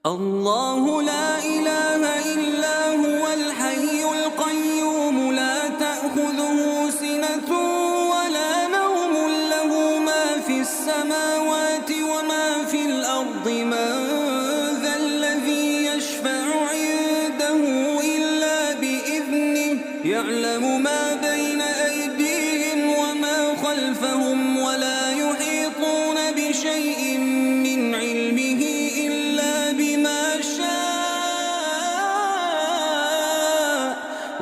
الله لا إله إلا هو الحي القيوم لا تأخذه سنة ولا نوم له ما في السماوات وما في الأرض من ذا الذي يشفع عنده إلا بإذنه يعلم ما بين أيديهم وما خلفهم ولا يحيطون بشيء من علمه إلا بما شاء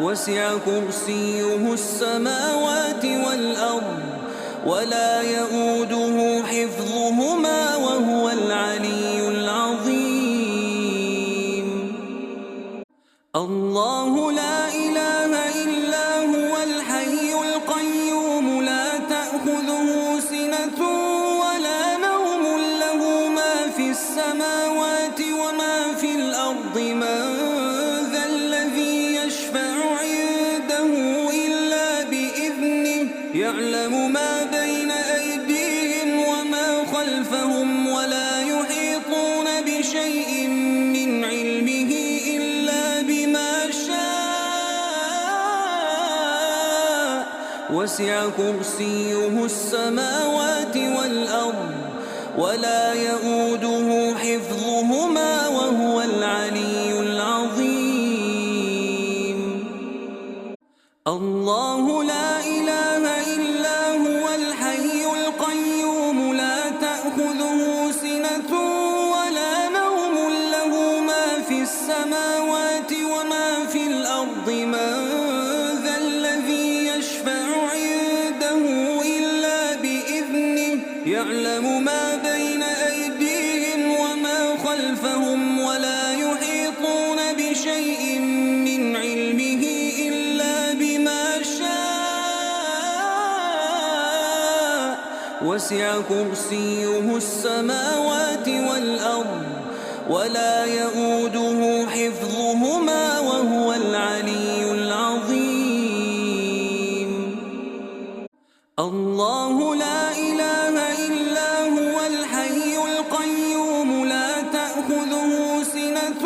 وسع كرسيه السماوات والأرض ولا يئوده حفظهما وهو العلي العظيم الله لا إله إلا هو الحي القيوم لا تأخذه سنة ولا نوم له ما في السماوات وما في الأرض من ذا الذي يشفع عنده إلا بإذنه يعلم ما بين أيديهم وما خلفهم ولا يحيطون بشيء من علمه إلا بما شاء وسع كرسيه السماوات والأرض ولا يئوده حفظهما وهو العلي العظيم الله لا إله إلا هو الحي القيوم لا تأخذه سنة ولا نوم له ما في السماوات وما في الأرض من ذا الذي يشفع عنده إلا بإذنه يعلم ما بين أيديهم وما خلفهم ولا يحيطون بشيء من علمه إلا بما شاء وسع كرسيه السماوات والأرض ولا يئوده حفظهما وهو العلي العظيم الله لا إله إلا هو الحي القيوم لا تأخذه سنة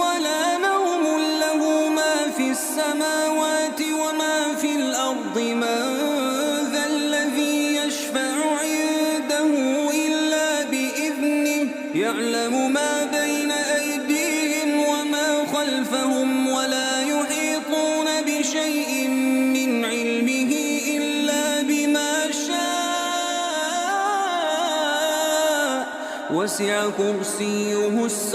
ولا نوم له ما في السماوات وما في الأرض من ذا الذي يشفع عنده إلا بإذنه يعلم ما بين أيديهم وما خلفهم ولا يحيطون بشيء من علمه إلا بما شاء وسع كرسيه السماوات